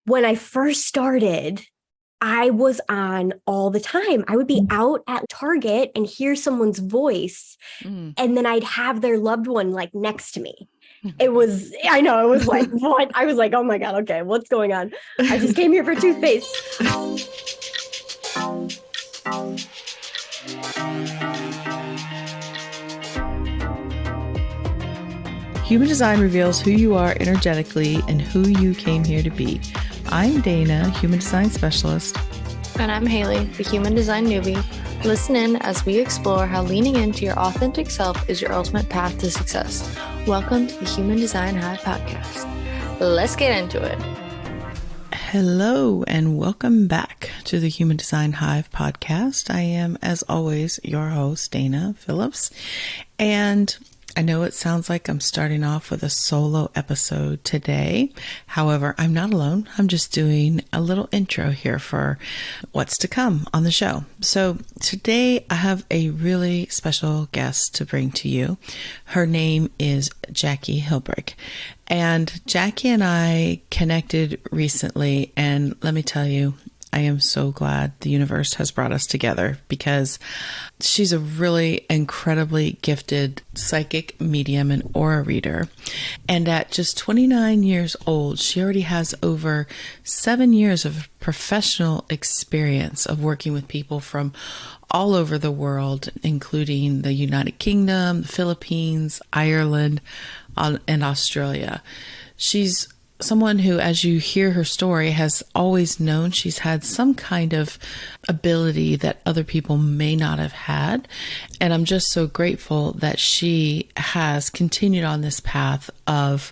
when I first started, I was on all the time. I would be out at Target and hear someone's voice, Mm. and then I'd have their loved one like next to me. I know, it was like, what? I was like, oh my God, okay, what's going on? I just came here for toothpaste. Human design reveals who you are energetically and who you came here to be. I'm Dana, human design specialist. And I'm Haley, the human design newbie. Listen in as we explore how leaning into your authentic self is your ultimate path to success. Welcome to the Human Design Hive podcast. Let's get into it. Hello and welcome back to the Human Design Hive podcast. I am, as always, your host, Dana Phillips. And I know it sounds like I'm starting off with a solo episode today. However, I'm not alone. I'm just doing a little intro here for what's to come on the show. So today I have a really special guest to bring to you. Her name is Jacque Hilbrich. And Jacque and I connected recently, and let me tell you, I am so glad the universe has brought us together because she's a really incredibly gifted psychic medium and aura reader. And at just 29 years old, she already has over 7 years of professional experience of working with people from all over the world, including the United Kingdom, the Philippines, Ireland, and Australia. She's someone who, as you hear her story, has always known she's had some kind of ability that other people may not have had. And I'm just so grateful that she has continued on this path of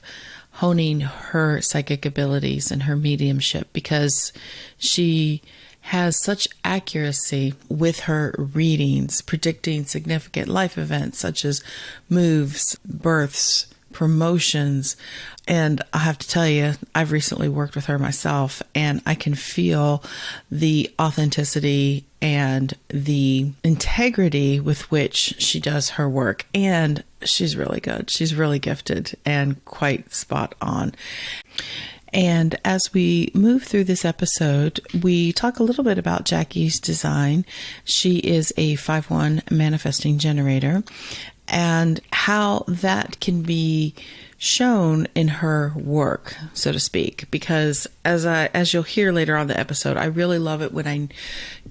honing her psychic abilities and her mediumship, because she has such accuracy with her readings, predicting significant life events such as moves, births, promotions. And I have to tell you, I've recently worked with her myself, and I can feel the authenticity and the integrity with which she does her work. And she's really good. She's really gifted and quite spot on. And as we move through this episode, we talk a little bit about Jacque's design. She is a 5/1 manifesting generator, and how that can be shown in her work, so to speak. Because as you'll hear later on in the episode, I really love it when I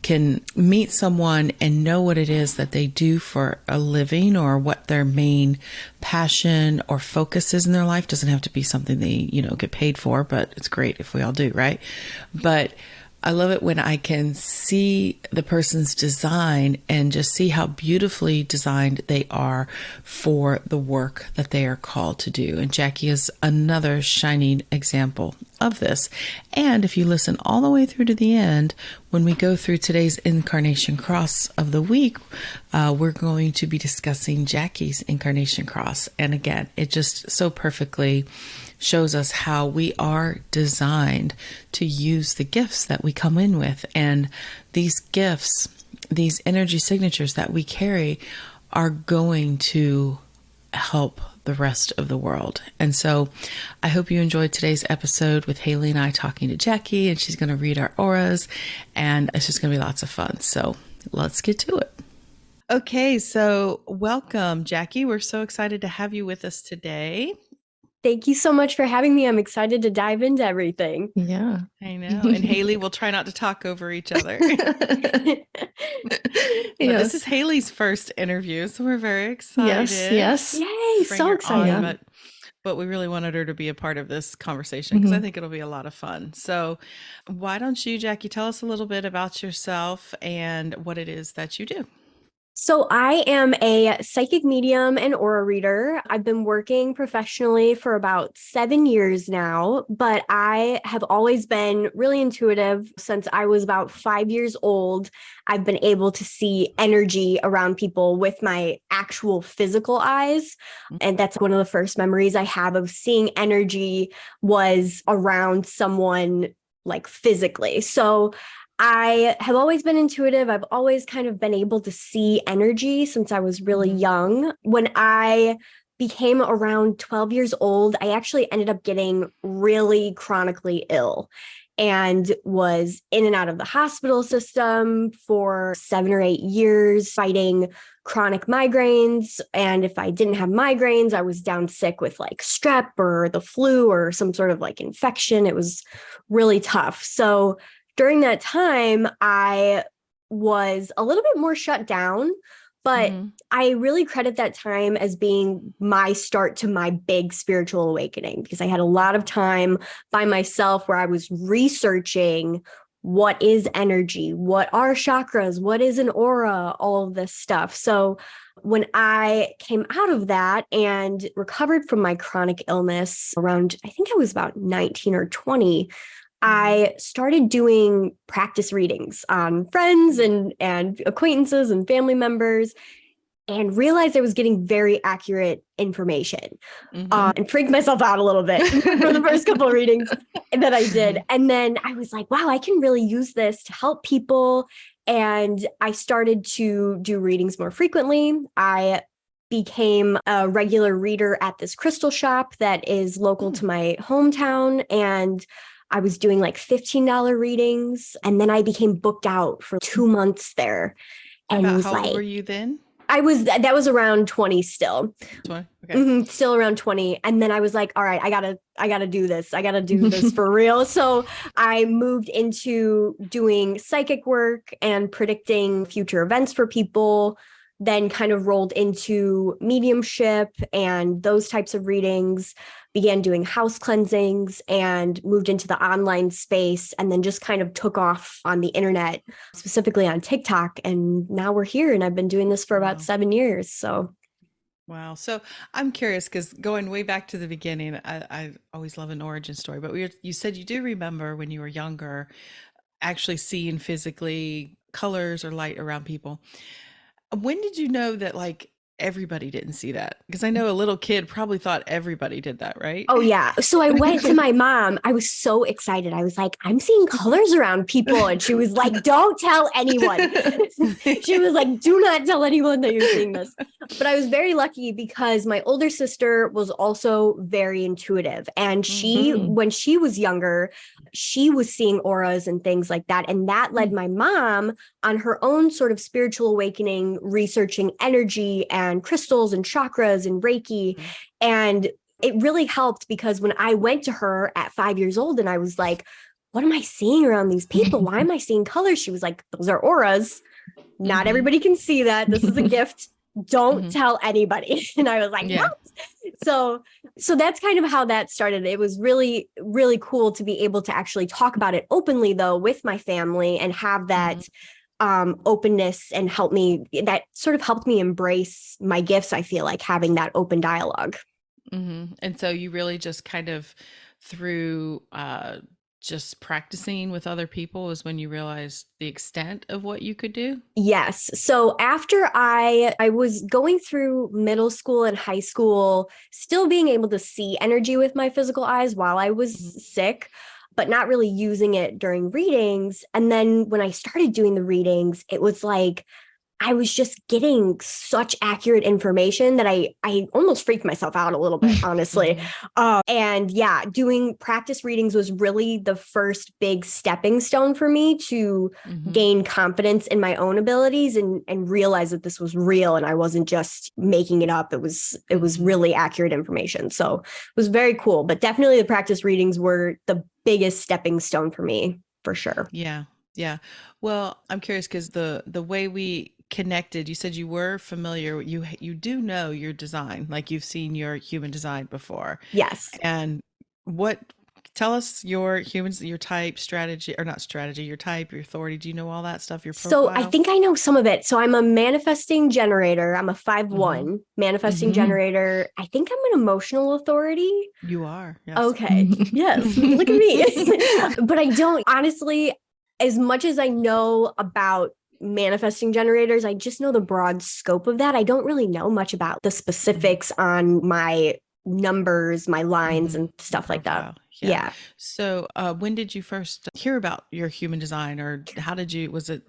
can meet someone and know what it is that they do for a living, or what their main passion or focus is in their life. Doesn't have to be something they, get paid for, but it's great if we all do, right? But I love it when I can see the person's design and just see how beautifully designed they are for the work that they are called to do. And Jacque is another shining example of this. And if you listen all the way through to the end, when we go through today's Incarnation Cross of the week, we're going to be discussing Jacque's Incarnation Cross. And again, it just so perfectly shows us how we are designed to use the gifts that we come in with. And these gifts, these energy signatures that we carry, are going to help the rest of the world. And so I hope you enjoyed today's episode with Hali and I talking to Jacque, and she's going to read our auras, and it's just going to be lots of fun. So let's get to it. Okay, so welcome, Jacque. We're so excited to have you with us today. Thank you so much for having me. I'm excited to dive into everything. Yeah, I know. And Haley, will try not to talk over each other. This is Haley's first interview, so we're very excited. Yes. Yay, so excited. But we really wanted her to be a part of this conversation because I think it'll be a lot of fun. So why don't you, Jacque, tell us a little bit about yourself and what it is that you do? So I am a psychic medium and aura reader. I've been working professionally for about 7 years now, but I have always been really intuitive since I was about 5 years old. I've been able to see energy around people with my actual physical eyes. And that's one of the first memories I have of seeing energy was around someone like physically. So I have always been intuitive. I've always kind of been able to see energy since I was really young. When I became around 12 years old, I actually ended up getting really chronically ill. and was in and out of the hospital system for 7 or 8 years fighting chronic migraines. And if I didn't have migraines, I was down sick with like strep or the flu or some sort of like infection. It was really tough. So during that time, I was a little bit more shut down, but I really credit that time as being my start to my big spiritual awakening, because I had a lot of time by myself where I was researching what is energy, what are chakras, what is an aura, all of this stuff. So when I came out of that and recovered from my chronic illness around, I think I was about 19 or 20, I started doing practice readings on friends and acquaintances and family members, and realized I was getting very accurate information, and freaked myself out a little bit for the first couple of readings that I did. And then I was like, wow, I can really use this to help people. And I started to do readings more frequently. I became a regular reader at this crystal shop that is local to my hometown. And I was doing like $15 readings. And then I became booked out for 2 months there. And About was how like, old were you then? that was around 20 still. 20? Okay. Still around 20. And then I was like, all right, I gotta do this. I gotta do this for real. So I moved into doing psychic work and predicting future events for people, then kind of rolled into mediumship and those types of readings, began doing house cleansings, and moved into the online space, and then just kind of took off on the internet, specifically on TikTok. And now we're here, and I've been doing this for about 7 years. So wow. So I'm curious, because going way back to the beginning, I always love an origin story, but you said you do remember when you were younger, actually seeing physically colors or light around people. When did you know that like everybody didn't see that? Because I know a little kid probably thought everybody did that, right? oh yeah. So I went to my mom. I was so excited. I was like, I'm seeing colors around people. And she was like, don't tell anyone. She was like, do not tell anyone that you're seeing this. But I was very lucky because my older sister was also very intuitive. And when she was younger, she was seeing auras and things like that. And that led my mom on her own sort of spiritual awakening, researching energy and crystals and chakras and Reiki. And it really helped, because when I went to her at 5 years old and I was like, what am I seeing around these people? Why am I seeing colors? She was like, those are auras. Not everybody can see that. This is a gift. Don't tell anybody. And I was like, what? So that's kind of how that started. It was really, really cool to be able to actually talk about it openly, though, with my family, and have that openness, and that sort of helped me embrace my gifts. I feel like having that open dialogue. And so you really just kind of through just practicing with other people is when you realized the extent of what you could do? Yes. So after I was going through middle school and high school, still being able to see energy with my physical eyes while I was sick, but not really using it during readings. And then when I started doing the readings, it was like I was just getting such accurate information that I almost freaked myself out a little bit, honestly. And yeah, doing practice readings was really the first big stepping stone for me to gain confidence in my own abilities and realize that this was real and I wasn't just making it up. It was really accurate information. So it was very cool, but definitely the practice readings were the biggest stepping stone for me, for sure. Yeah. Yeah. Well, I'm curious because the way we connected, you said you were familiar, you do know your design, like you've seen your human design before. Yes. And tell us your type, strategy, or not strategy, your type, your authority. Do you know all that stuff? Your profile? So I think I know some of it. So I'm a manifesting generator. I'm a 5/1 manifesting generator. I think I'm an emotional authority. You are. Yes. Okay. Yes. Look at me. But I don't, honestly, as much as I know about manifesting generators, I just know the broad scope of that. I don't really know much about the specifics on my numbers, my lines and stuff like that. Yeah. So when did you first hear about your human design, or was it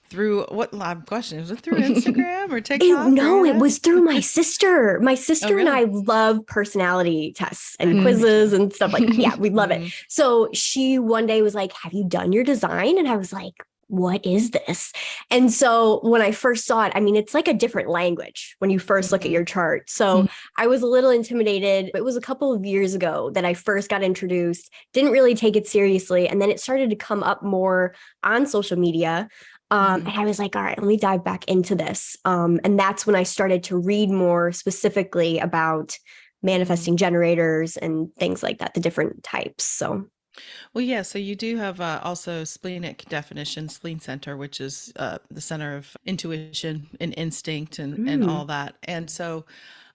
through what live question? Was it through Instagram or TikTok? No, it was through my sister. My Oh, sister and really? I love personality tests and Me quizzes too. and stuff like that. Yeah, we love it. So she one day was like, "Have you done your design?" And I was like, "What is this?" And so when I first saw it, I mean, it's like a different language when you first look at your chart. So I was a little intimidated. It was a couple of years ago that I first got introduced, didn't really take it seriously. And then it started to come up more on social media. And I was like, all right, let me dive back into this. And that's when I started to read more specifically about manifesting generators and things like that, the different types. So, Well, yeah, so you do have also splenic definition, spleen center, which is the center of intuition and instinct and all that. And so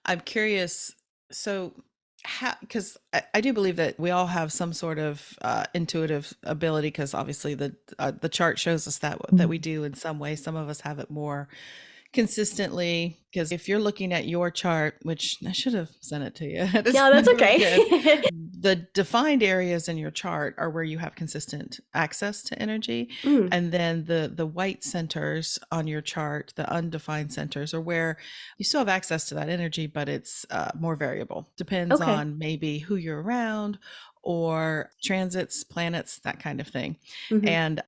I'm curious, so how, because I do believe that we all have some sort of intuitive ability, because obviously the chart shows us that we do in some way. Some of us have it more consistently, because if you're looking at your chart, which I should have sent it to you, I just no, that's never okay. did. The defined areas in your chart are where you have consistent access to energy, and then the white centers on your chart, the undefined centers, are where you still have access to that energy, but it's more variable. Depends Okay. on maybe who you're around or transits, planets, that kind of thing. Mhm. And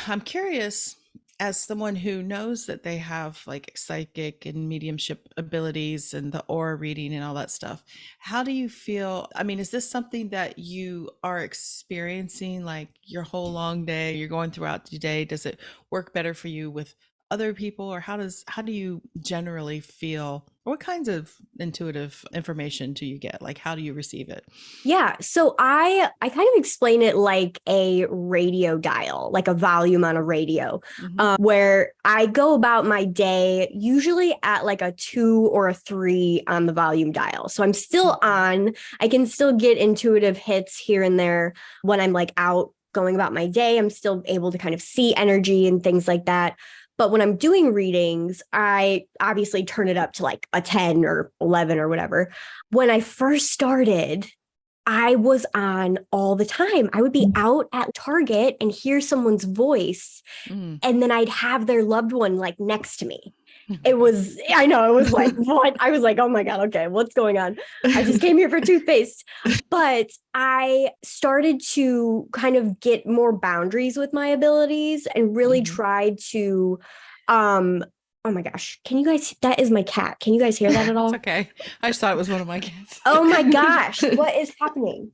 I'm curious, as someone who knows that they have like psychic and mediumship abilities and the aura reading and all that stuff, how do you feel? I mean, is this something that you are experiencing like your whole long day? You're going throughout the day. Does it work better for you with other people, or how do you generally feel? What kinds of intuitive information do you get? Like, how do you receive it? Yeah, so I kind of explain it like a radio dial, like a volume on a radio, Hmm. where I go about my day usually at like a 2 or a 3 on the volume dial. So I'm still on. I can still get intuitive hits here and there when I'm like out going about my day. I'm still able to kind of see energy and things like that. But when I'm doing readings, I obviously turn it up to like a 10 or 11 or whatever. When I first started, I was on all the time. I would be out at Target and hear someone's voice, Mm. and then I'd have their loved one like next to me. I know, it was like, what? I was like, oh my God, okay, what's going on? I just came here for toothpaste. But I started to kind of get more boundaries with my abilities and really tried to, oh my gosh, can you guys, that is my cat. Can you guys hear that at It's all? okay. I just thought it was one of my kids. Oh my gosh, what is happening?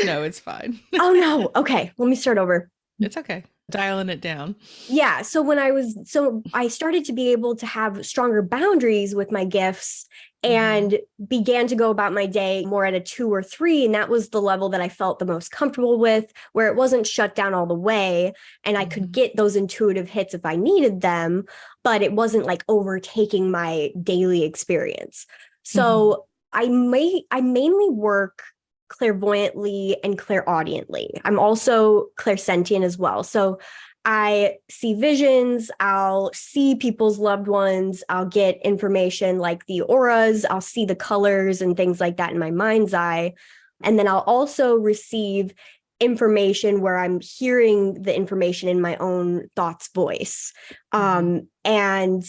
No, it's fine. Oh no. Okay, let me start over. It's okay. Dialing it down. Yeah, so I started to be able to have stronger boundaries with my gifts and began to go about my day more at a 2 or 3, and that was the level that I felt the most comfortable with, where it wasn't shut down all the way and I could get those intuitive hits if I needed them, but it wasn't like overtaking my daily experience. So I mainly work clairvoyantly and clairaudiently. I'm also clairsentient as well. So I see visions, I'll see people's loved ones, I'll get information like the auras, I'll see the colors and things like that in my mind's eye. And then I'll also receive information where I'm hearing the information in my own thoughts voice. And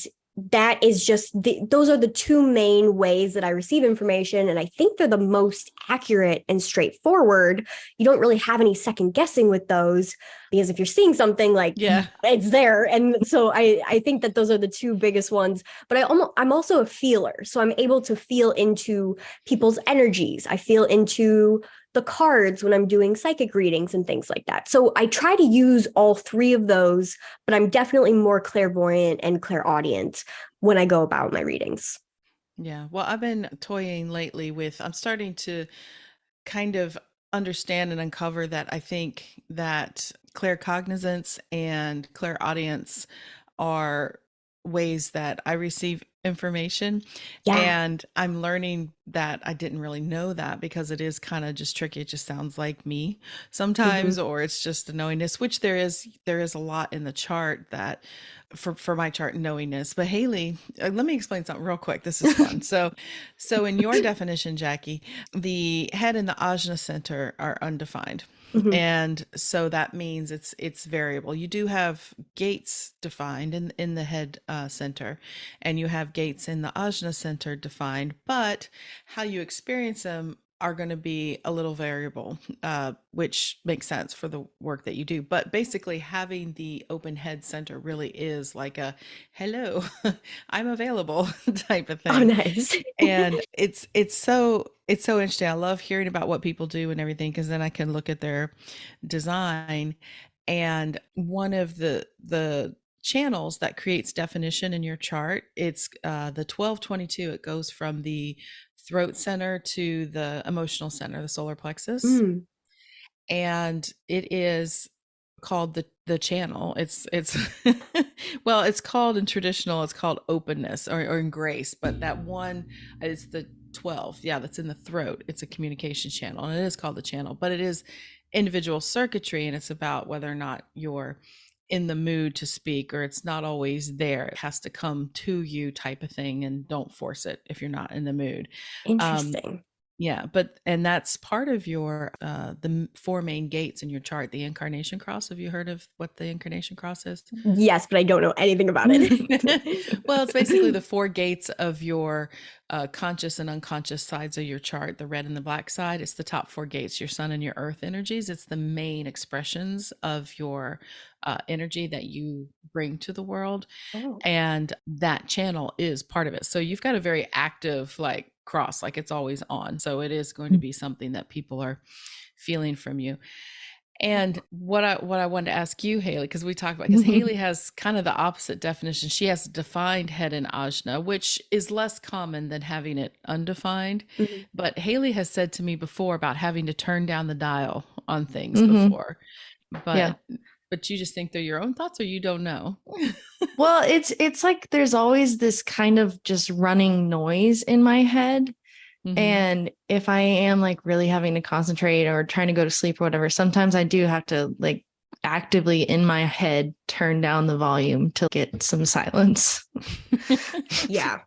that is just those are the two main ways that I receive information. And I think they're the most accurate and straightforward. You don't really have any second guessing with those, because if you're seeing something, like, it's there. And so I think that those are the two biggest ones. But I'm also a feeler. So I'm able to feel into people's energies. I feel into the cards when I'm doing psychic readings and things like that. So I try to use all three of those, but I'm definitely more clairvoyant and clairaudient when I go about my readings. Yeah. Well, I've been toying lately with, I'm starting to kind of understand and uncover that I think that claircognizance and clairaudience are ways that I receive information. Yeah. And I'm learning that I didn't really know that, because it is kind of just tricky. It just sounds like me sometimes, or it's just a knowingness, which there is a lot in the chart that for my chart knowingness. But Haley, let me explain something real quick. This is fun. So in your definition, Jackie, the head and the ajna center are undefined. Mhm. And so that means it's variable. You do have gates defined in the head center, and you have gates in the ajna center defined, but how you experience them are going to be a little variable, which makes sense for the work that you do. But basically, having the open head center really is like a hello, I'm available type of Oh, thing. nice. And it's so interesting. I love hearing about what people do and everything, because then I can look at their design. And one of the channels that creates definition in your chart, it's the 1222. It goes from the throat center to the emotional center, the solar plexus, Mm, and it is called the channel. It's well, it's called in traditional, it's called openness, or in grace, but that one is the 12. Yeah, that's in the throat. It's a communication channel, and it is called the channel, but it is individual circuitry, and it's about whether or not you're in the mood to speak, or it's not always there. It has to come to you type of thing, and don't force it if you're not in the mood. Um, interesting. yeah, but and that's part of your four main gates in your chart. The incarnation cross. Have you heard of what the incarnation cross is? Yes, but I don't know anything about it. Well, it's basically the four gates of your conscious and unconscious sides of your chart, the red and the black side. It's the top four gates, your sun and your earth energies. It's the main expressions of your energy that you bring to the world. Oh. And that channel is part of it. So you've got a very active, like, cross, like it's always on. So it is going to be something that people are feeling from you. And what I wanted to ask you, Haley, because we talked about, because Haley has kind of the opposite definition. She has defined head in ajna, which is less common than having it undefined. Mhm. But Haley has said to me before about having to turn down the dial on things Mhm. before. Yeah. But you just think they're your own thoughts, or you don't know? Well, it's like there's always this kind of just running noise in my head. Mhm. And if I am like really having to concentrate or trying to go to sleep or whatever, sometimes I do have to like actively in my head turn down the volume to get some silence. Yeah,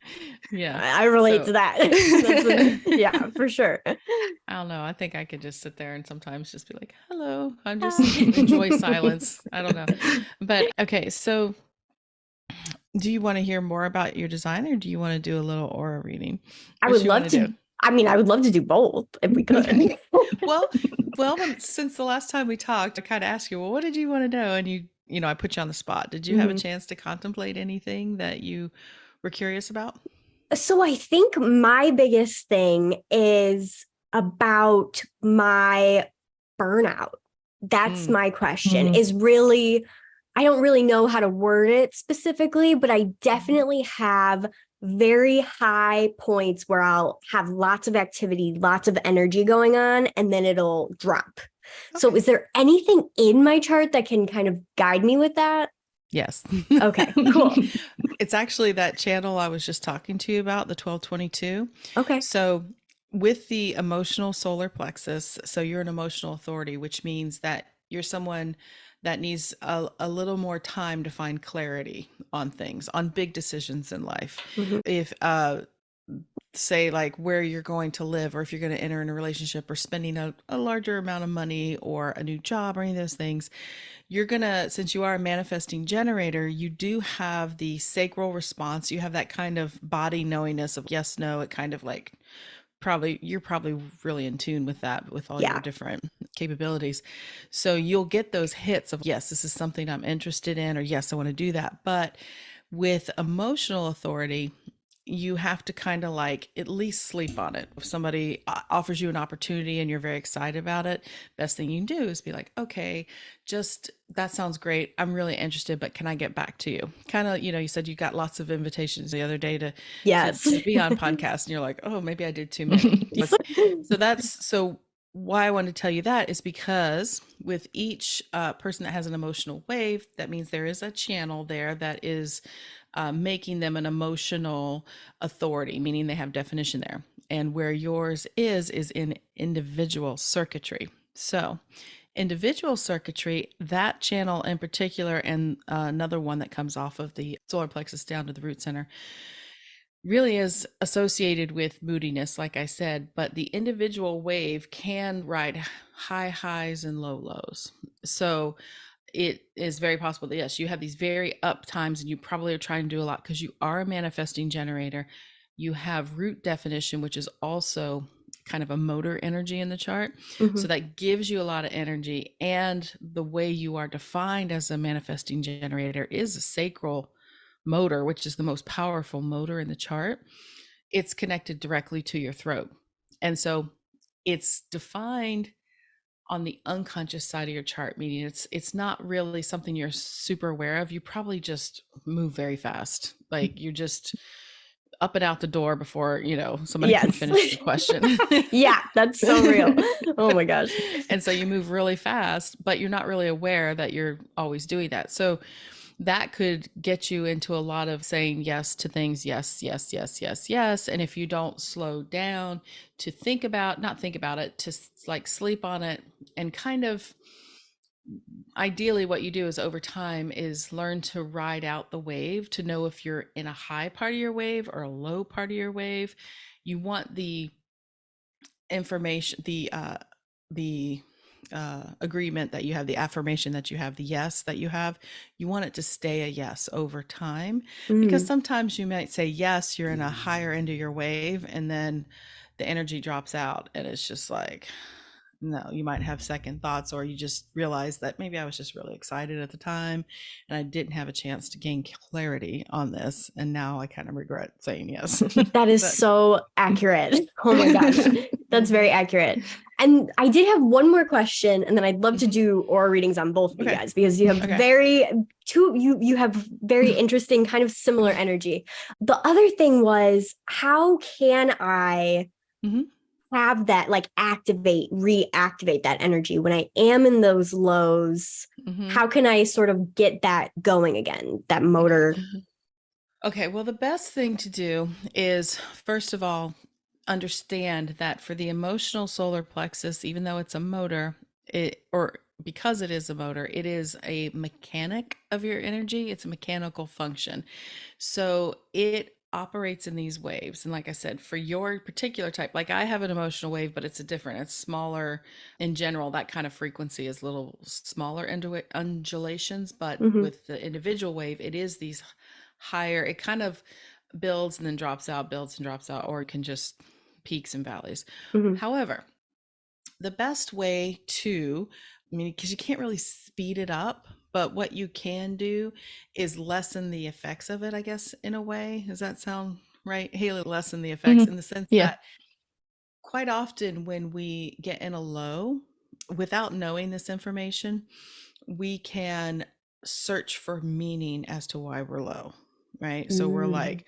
Yeah. I relate So to that. Yeah, for sure. I don't know. I think I could just sit there and sometimes just be like, hello. I'm just enjoy silence. I don't know. But okay, so do you want to hear more about your design, or do you want to do a little aura reading? I What would you want love to to. do? I mean, I would love to do both if we could. Okay. Well, since the last time we talked, I kind of asked you, well, what did you want to know? And I put you on the spot. Did you have a Mhm. chance to contemplate anything that you were curious about? So I think my biggest thing is about my burnout. That's Mm, my question, Mhm. is really, I don't really know how to word it specifically, but I mhm. definitely have very high points where I'll have lots of activity, lots of energy going on, and then it'll drop. So Okay. is there anything in my chart that can kind of guide me with that? Yes. Okay, cool. It's actually that channel I was just talking to you about, the 1222. Okay. So, with the emotional solar plexus, so you're an emotional authority, which means that you're someone that needs a little more time to find clarity on things, on big decisions in life. Mhm. If, say, like where you're going to live, or if you're going to enter in a relationship, or spending a larger amount of money, or a new job, or any of those things, you're gonna, since you are a manifesting generator, you do have the sacral response. You have that kind of body knowingness of yes, no. It kind of like, you're probably really in tune with that, with all your Yeah. different capabilities. So you'll get those hits of yes, this is something I'm interested in, or yes, I want to do that. But with emotional authority, you have to kind of like at least sleep on it. If somebody offers you an opportunity and you're very excited about it, best thing you can do is be like, okay, just that sounds great. I'm really interested, but can I get back to you? Kind of, you said you got lots of invitations the other day to Yes. be on podcasts, and you're like, oh, maybe I did too many. So why I want to tell you that is because with each person that has an emotional wave, that means there is a channel there that is making them an emotional authority, meaning they have definition there. And where yours is in individual circuitry. So, individual circuitry, that channel in particular, and another one that comes off of the solar plexus down to the root center, really is associated with moodiness, like I said, but the individual wave can ride high highs and low lows. So it is very possible that, yes, you have these very up times and you probably are trying to do a lot because you are a manifesting generator. You have root definition, which is also kind of a motor energy in the chart. So that gives you a lot of energy. And the way you are defined as a manifesting generator is a sacral motor, which is the most powerful motor in the chart. It's connected directly to your throat. And so it's defined on the unconscious side of your chart, meaning it's not really something you're super aware of. You probably just move very fast. Like you're just up and out the door before, somebody can Yes. finish the question. Yeah, that's so real. Oh my gosh. And so you move really fast, but you're not really aware that you're always doing that. So that could get you into a lot of saying yes to things. Yes, yes, yes, yes, yes. And if you don't slow down to not think about it, to like sleep on it, and kind of ideally what you do is over time is learn to ride out the wave to know if you're in a high part of your wave or a low part of your wave. You want the information, the agreement that you have, the affirmation that you have, the yes that you have, you want it to stay a yes over time. Because sometimes you might say yes, you're in a higher end of your wave, and then the energy drops out and it's just like, no, you might have second thoughts, or you just realize that maybe I was just really excited at the time and I didn't have a chance to gain clarity on this, and now I kind of regret saying yes. That is so accurate. Oh my gosh. That's very accurate. And I did have one more question, and then I'd love to do aura readings on both of you guys, because you have you have very interesting kind of similar energy. The other thing was, how can I have that like reactivate that energy when I am in those lows? How can I sort of get that going again, that motor? Okay, well, the best thing to do is, first of all, understand that for the emotional solar plexus, even though it's a motor, because it is a motor, it is a mechanic of your energy. It's a mechanical function. So it operates in these waves. And like I said, for your particular type, like I have an emotional wave, but it's it's smaller in general. That kind of frequency is little smaller undulations, but with the individual wave, it is these higher, it kind of builds and then drops out, builds and drops out, or it can just peaks and valleys. However, the best way because you can't really speed it up, but what you can do is lessen the effects of it, I guess, in a way. Does that sound right, Haley? Lessen the effects in the sense that quite often when we get in a low, without knowing this information, we can search for meaning as to why we're low, right? So we're like,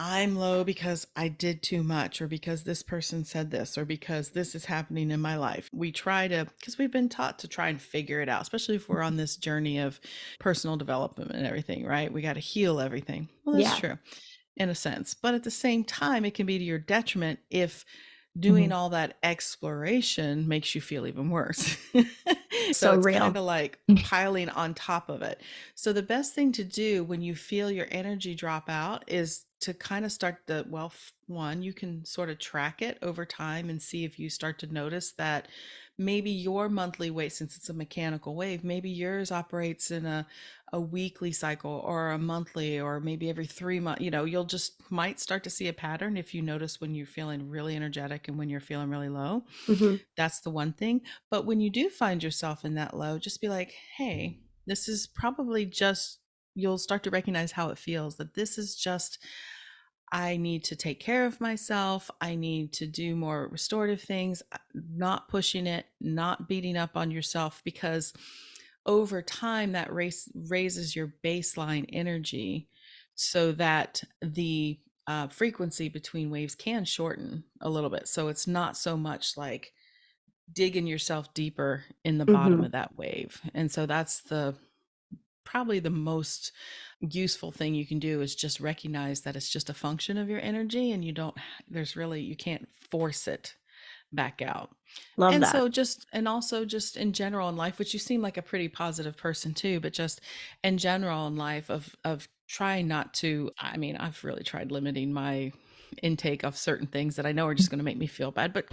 I'm low because I did too much, or because this person said this, or because this is happening in my life. We because we've been taught to try and figure it out, especially if we're on this journey of personal development and everything, right? We got to heal everything. Well, that's true in a sense, but at the same time, it can be to your detriment if doing all that exploration makes you feel even worse. So it's kind of like piling on top of it. So the best thing to do when you feel your energy drop out is to kind of start one, you can sort of track it over time and see if you start to notice that maybe your monthly wave, since it's a mechanical wave, maybe yours operates in a weekly cycle or a monthly, or maybe every 3 months. You'll just might start to see a pattern if you notice when you're feeling really energetic and when you're feeling really low. That's the one thing. But when you do find yourself in that low, just be like, hey, this is probably just, you'll start to recognize how it feels, that this is just, I need to take care of myself. I need to do more restorative things, not pushing it, not beating up on yourself, because over time that raises your baseline energy so that the frequency between waves can shorten a little bit. So it's not so much like digging yourself deeper in the bottom of that wave. And so that's probably the most useful thing you can do, is just recognize that it's just a function of your energy, and you can't force it back out. Love that. So also just in general in life, which you seem like a pretty positive person too, but just in general in life of try not to, I mean, I've really tried limiting my intake of certain things that I know are just going to make me feel bad, but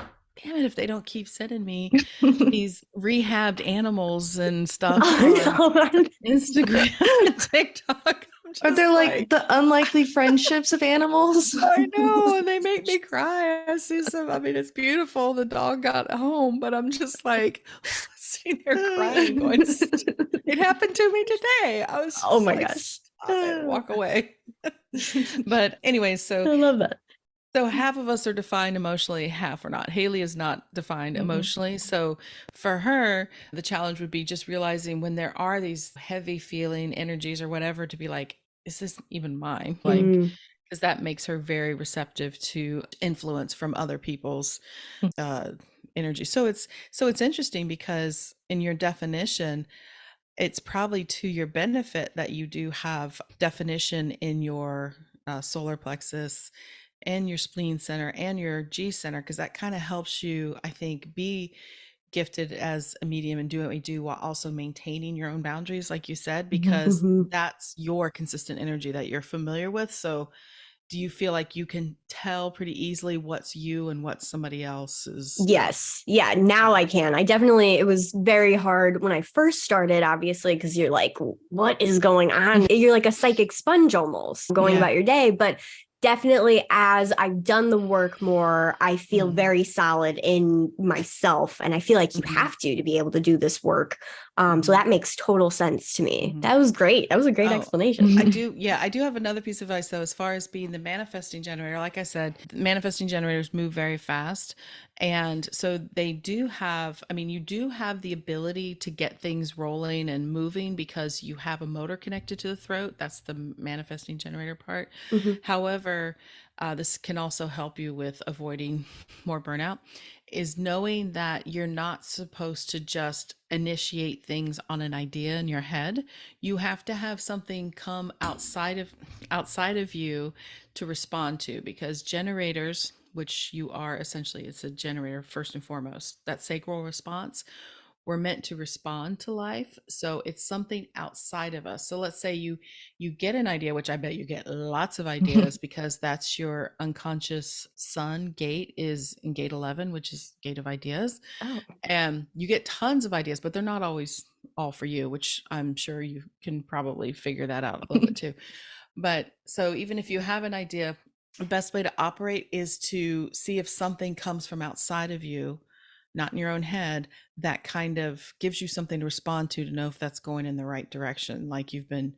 damn it, if they don't keep sending me these rehabbed animals and stuff on Oh, no. Instagram and TikTok, I'm Are just there like the unlikely friendships of animals? I know, and they make me cry. I see some, I mean, it's beautiful. The dog got home, but I'm just like sitting there crying, going, it happened to me today. I was Oh just my like, gosh. stop it, walk away. But anyway, I love that. so half of us are defined emotionally, half are not. Haley is not defined emotionally. So for her, the challenge would be just realizing when there are these heavy feeling energies or whatever, to be like, is this even mine? Like, Mm. because that makes her very receptive to influence from other people's uh, energy. So it's interesting because in your definition, it's probably to your benefit that you do have definition in your solar plexus and your spleen center and your G center, because that kind of helps you, I think, be gifted as a medium and do what we do while also maintaining your own boundaries, like you said, because Mhm. that's your consistent energy that you're familiar with. So do you feel like you can tell pretty easily what's you and what's somebody else's? Yes. Yeah. Now I can. It was very hard when I first started, obviously, because you're like, what is going on? You're like a psychic sponge almost going Yeah. about your day. But definitely, as I've done the work more, I feel very solid in myself. And I feel like you have to be able to do this work. So that makes total sense to me. That was great. That was a great explanation. I do have another piece of advice though, as far as being the manifesting generator. Like I said, manifesting generators move very fast. And so they do have, I mean, you do have the ability to get things rolling and moving because you have a motor connected to the throat. That's the manifesting generator part. Mhm. However, this can also help you with avoiding more burnout, is knowing that you're not supposed to just initiate things on an idea in your head. You have to have something come outside of you to respond to, because generators, which you are essentially, it's a generator first and foremost, that sacral response, we're meant to respond to life. So it's something outside of us. So let's say you get an idea, which I bet you get lots of ideas because that's your unconscious sun gate, is in gate 11, which is gate of ideas. Oh. And you get tons of ideas, but they're not always all for you, which I'm sure you can probably figure that out a little bit too. But so even if you have an idea, the best way to operate is to see if something comes from outside of you, not in your own head, that kind of gives you something to respond to know if that's going in the right direction. Like you've been,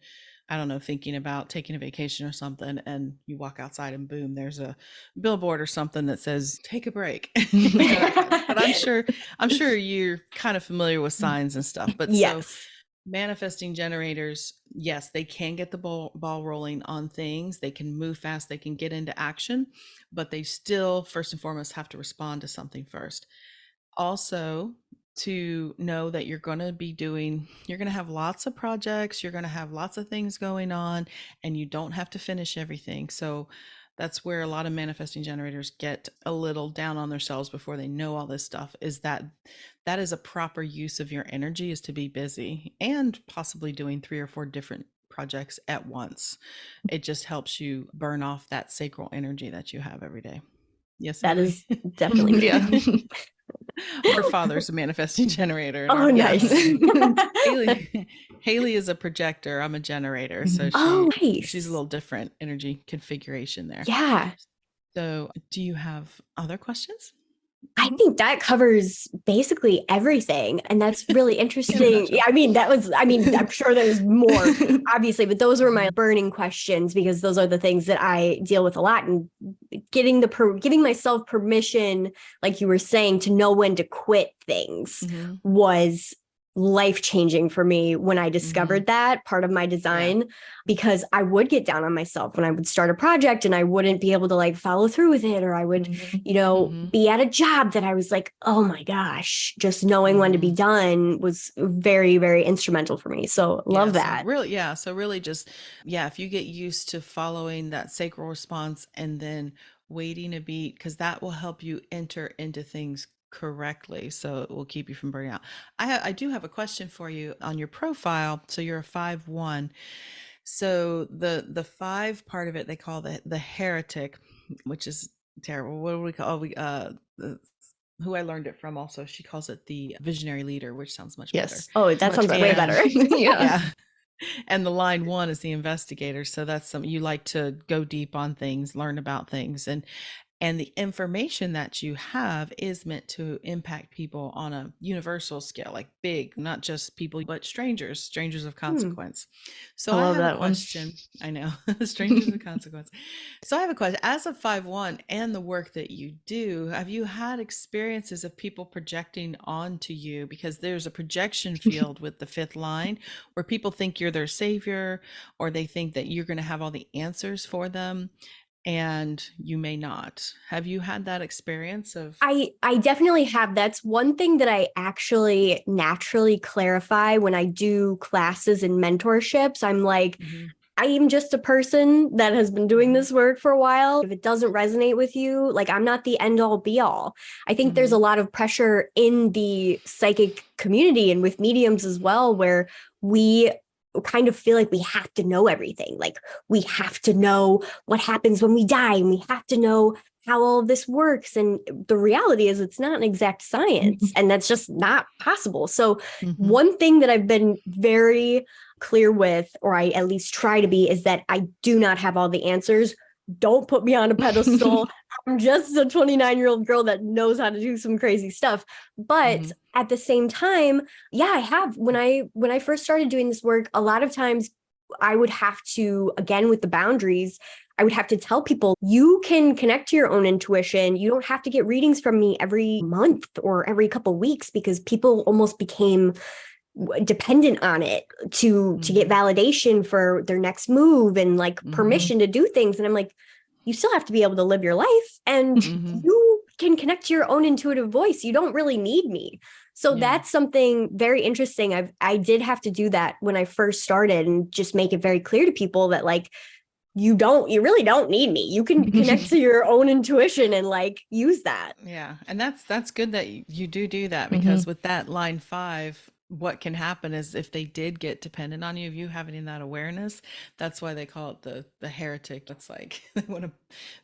I don't know, thinking about taking a vacation or something, and you walk outside and boom, there's a billboard or something that says, take a break. But I'm sure you're kind of familiar with signs and stuff. But so Yes. manifesting generators, yes, they can get the ball rolling on things. They can move fast. They can get into action, but they still, first and foremost, have to respond to something first. Also, to know that you're going to have lots of projects, you're going to have lots of things going on, and you don't have to finish everything. So that's where a lot of manifesting generators get a little down on themselves before they know all this stuff, is that that is a proper use of your energy, is to be busy and possibly doing 3 or 4 different projects at once. It just helps you burn off that sacral energy that you have every day. Yes, That Haley? is definitely true. Our father's a manifesting generator in Oh, our nice. Haley is a projector. I'm a generator. So Oh, she's a nice. little different energy configuration there. Yeah. So do you have other questions? I think that covers basically everything. And that's really In a interesting. nutshell. Yeah, I'm sure there's more, obviously, but those were my burning questions because those are the things that I deal with a lot. And giving myself permission, like you were saying, to know when to quit things was life-changing for me when I discovered that part of my design, because I would get down on myself when I would start a project and I wouldn't be able to like follow through with it, or I would, be at a job that I was like, oh my gosh, just knowing when to be done was very, very instrumental for me. So love that. So really just, if you get used to following that sacral response and then waiting a beat, because that will help you enter into things correctly. So it will keep you from burning out. I do have a question for you on your profile. So you're a 5-1. So the five part of it, they call the heretic, which is terrible. What do we call who I learned it from also, she calls it the visionary leader, which sounds much better. Yes. Oh, that Much sounds way better. better. Yeah. Yeah. And the line one is the investigator. So that's something you like to go deep on things, learn about things. And the information that you have is meant to impact people on a universal scale, like big, not just people, but strangers of consequence. So I I love have a that one. question. I know, strangers of consequence. So I have a question. As a 5-1 and the work that you do, have you had experiences of people projecting onto you? Because there's a projection field with the fifth line where people think you're their savior, or they think that you're going to have all the answers for them, and you may not. Have you had that experience of? I definitely have. That's one thing that I actually naturally clarify when I do classes and mentorships. I'm like, I am just a person that has been doing this work for a while. If it doesn't resonate with you, like, I'm not the end all be all. I think there's a lot of pressure in the psychic community and with mediums as well, where we kind of feel like we have to know everything. Like, we have to know what happens when we die, and we have to know how all of this works. And the reality is it's not an exact science, and that's just not possible. So one thing that I've been very clear with, or I at least try to be, is that I do not have all the answers. Don't put me on a pedestal. I'm just a 29-year-old girl that knows how to do some crazy stuff. But at the same time, yeah, I have. When I first started doing this work, a lot of times I would have to, again, with the boundaries, I would have to tell people, you can connect to your own intuition. You don't have to get readings from me every month or every couple of weeks, because people almost became dependent on it to get validation for their next move and like permission to do things. And I'm like, you still have to be able to live your life, and you can connect to your own intuitive voice. You don't really need me. So that's something very interesting. I did have to do that when I first started, and just make it very clear to people that, like, you really don't need me. You can connect to your own intuition and like use that. Yeah. And that's good that you do that, because with that line 5, what can happen is if they did get dependent on you, if you having that awareness, that's why they call it the heretic. It's like they want to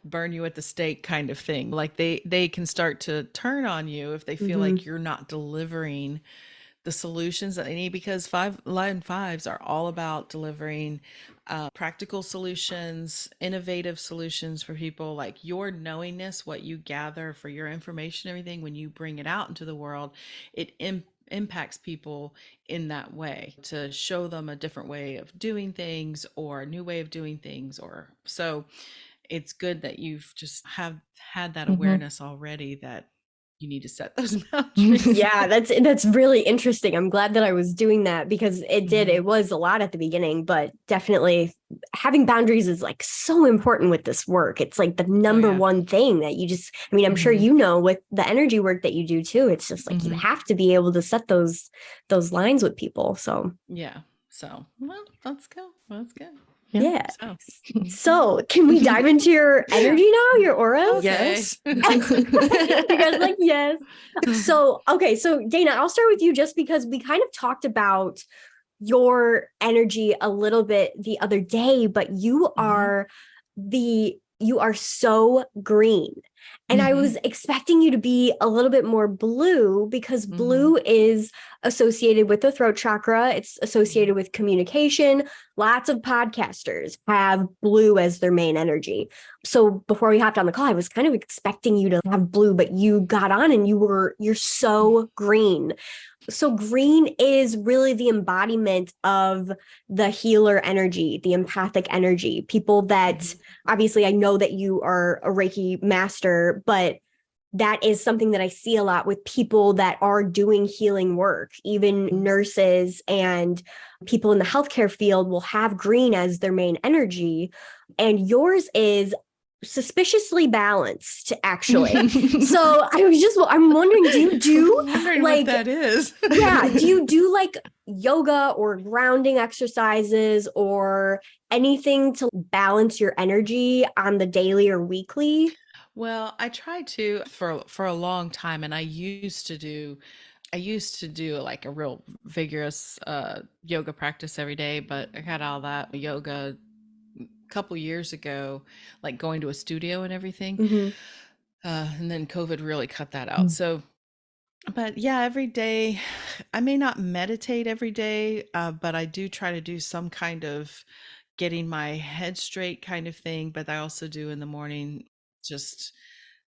burn you at the stake kind of thing. Like they can start to turn on you if they feel like you're not delivering the solutions that they need, because line fives are all about delivering practical solutions, innovative solutions for people. Like, your knowingness, what you gather for your information, everything, when you bring it out into the world, it impacts people in that way, to show them a different way of doing things, or a new way of doing things. Or so it's good that you've just have had that awareness already, that you need to set those boundaries. Yeah, that's really interesting. I'm glad that I was doing that, because it was a lot at the beginning, but definitely having boundaries is like so important with this work. It's like the number one thing that you just, I mean, I'm sure you know, with the energy work that you do too, it's just like you have to be able to set those lines with people. So yeah. So, well, let's go. Yeah. So can we dive into your energy now, your auras? Okay. Yes. You guys like, yes. So, okay. So Dana, I'll start with you, just because we kind of talked about your energy a little bit the other day, but you are so green. And I was expecting you to be a little bit more blue, because blue is associated with the throat chakra. It's associated with communication. Lots of podcasters have blue as their main energy. So before we hopped on the call, I was kind of expecting you to have blue, but you got on and you're so green. So green is really the embodiment of the healer energy, the empathic energy. People that, obviously, I know that you are a Reiki master, but that is something that I see a lot with people that are doing healing work. Even nurses and people in the healthcare field will have green as their main energy. And yours is suspiciously balanced, actually. So I'm wondering, do you do what that is? yeah, do you do like yoga or grounding exercises or anything to balance your energy on the daily or weekly? Well, I tried to for a long time, and I used to do I used to do like a real vigorous yoga practice every day, but I got all that yoga a couple years ago, like going to a studio and everything. Mm-hmm. And then COVID really cut that out. So, but yeah, every day, I may not meditate every day, but I do try to do some kind of getting my head straight kind of thing. But I also do in the morning, just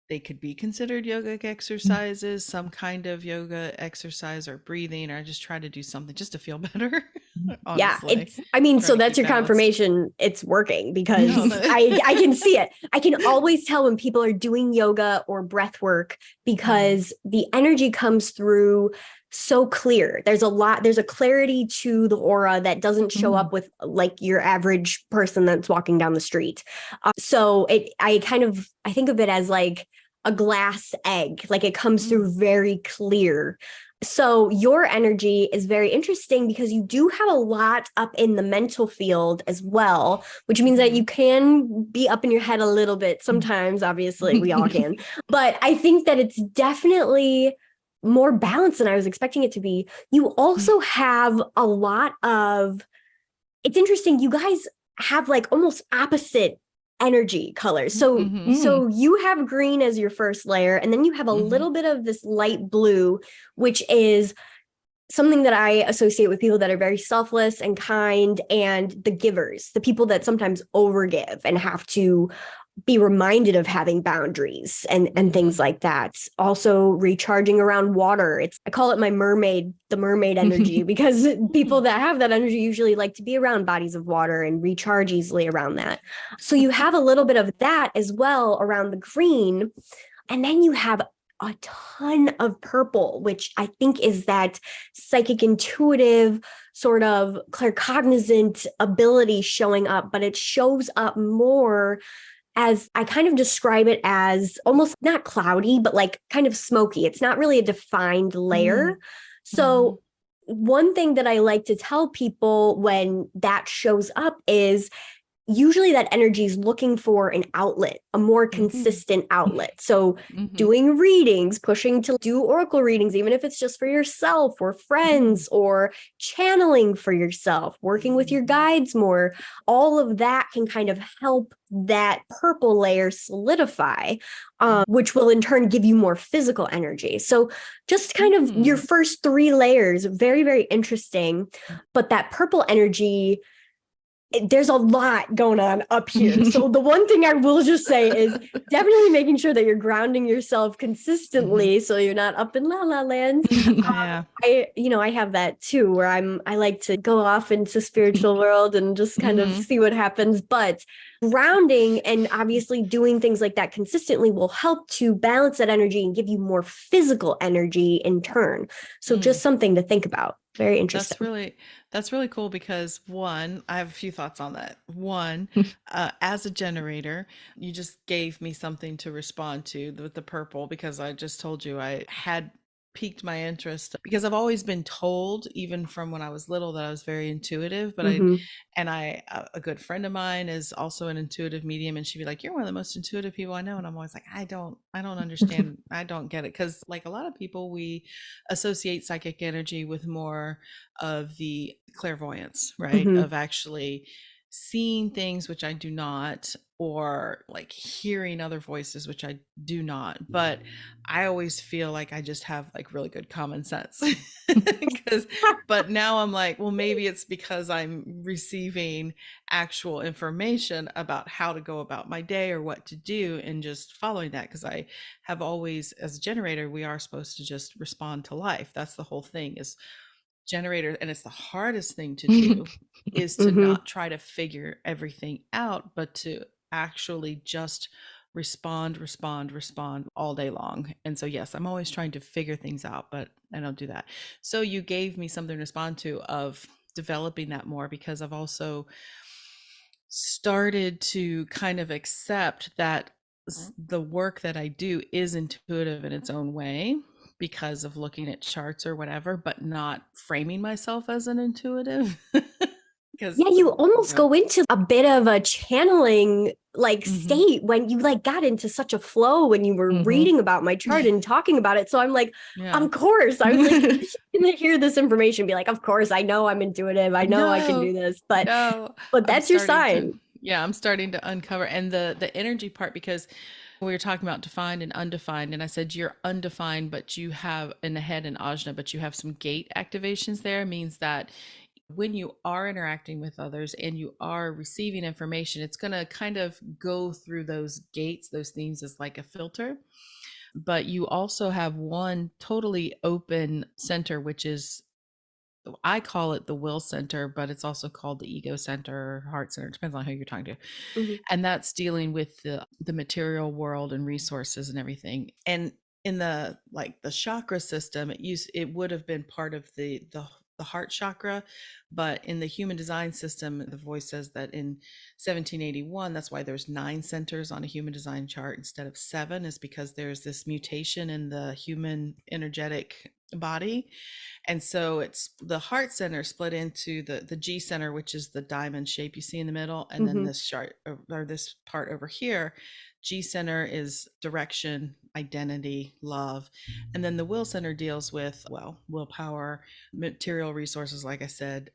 they could be considered yogic exercises, some kind of yoga exercise or breathing, or I just try to do something just to feel better, Yeah, honestly. so Try to that's keep your balanced. confirmation it's working, No, because I can see it. I can always tell when people are doing yoga or breath work, because the energy comes through so clear. There's a clarity to the aura that doesn't show up with like your average person that's walking down the street. I think of it as like a glass egg, like it comes through very clear. So your energy is very interesting because you do have a lot up in the mental field as well, which means that you can be up in your head a little bit sometimes. Obviously, we all can. But I think that it's definitely more balanced than I was expecting it to be. You also have a lot of, it's interesting, you guys have like almost opposite energy colors. So you have green as your first layer, and then you have a little bit of this light blue, which is something that I associate with people that are very selfless and kind, and the givers, the people that sometimes overgive and have to be reminded of having boundaries and things like that. Also recharging around water. I call it the mermaid energy, because people that have that energy usually like to be around bodies of water and recharge easily around that. So you have a little bit of that as well around the green. And then you have a ton of purple, which I think is that psychic intuitive sort of claircognizant ability showing up, but it shows up more as, I kind of describe it as almost not cloudy, but like kind of smoky. It's not really a defined layer. So one thing that I like to tell people when that shows up is usually that energy is looking for an outlet, a more consistent outlet. So doing readings, pushing to do oracle readings, even if it's just for yourself or friends, or channeling for yourself, working with your guides more, all of that can kind of help that purple layer solidify, which will in turn give you more physical energy. So just kind of your first 3 layers, very, very interesting. But that purple energy, there's a lot going on up here. So the one thing I will just say is definitely making sure that you're grounding yourself consistently, so you're not up in la la land. I have that too, where I like to go off into spiritual world and just kind of see what happens. But grounding and obviously doing things like that consistently will help to balance that energy and give you more physical energy in turn. So just something to think about. Very interesting. That's really cool, because one, I have a few thoughts on that. One, as a generator, you just gave me something to respond to with the purple, because I just told you I had piqued my interest, because I've always been told, even from when I was little, that I was very intuitive. But a good friend of mine is also an intuitive medium, and she'd be like, "You're one of the most intuitive people I know." And I'm always like, I don't understand. I don't get it. Because like a lot of people, we associate psychic energy with more of the clairvoyance, right? Of actually seeing things, which I do not, or like hearing other voices, which I do not. But I always feel like I just have like really good common sense. But now I'm like, well, maybe it's because I'm receiving actual information about how to go about my day or what to do, and just following that. Because I have always, as a generator, we are supposed to just respond to life. That's the whole thing, is generator, and it's the hardest thing to do, is to not try to figure everything out, but to actually just respond all day long. And so yes, I'm always trying to figure things out, but I don't do that. So you gave me something to respond to, of developing that more, because I've also started to kind of accept that the work that I do is intuitive in its own way, because of looking at charts or whatever, but not framing myself as an intuitive. because Yeah, you almost go into a bit of a channeling like Mhm. state when you like got into such a flow when you were Mhm. reading about my chart and talking about it. So I'm like, Yeah. of course. I was like, gonna hear this information, be like, of course, I know I'm intuitive. I know I can No, do this, but no. I'm that's your starting to, sign. yeah, I'm starting to uncover and the energy part because we were talking about defined and undefined, and I said you're undefined, but you have in the head and ajna, but you have some gate activations there. Means that when you are interacting with others and you are receiving information, it's going to kind of go through those gates, those themes as like a filter. But you also have one totally open center, which is I call it the will center, but it's also called the ego center or heart center. It depends on who you're talking to. Mhm. And that's dealing with the material world and resources and everything. And in the like the chakra system, it would have been part of the heart chakra, but in the human design system, the voice says that in 1781, that's why there's 9 centers on a human design chart instead of 7, is because there's this mutation in the human energetic body. And so it's the heart center split into the G center, which is the diamond shape you see in the middle, and then Mhm. this chart or this part over here. G center is direction, identity, love. And then the will center deals with, well, willpower, material resources, like I said,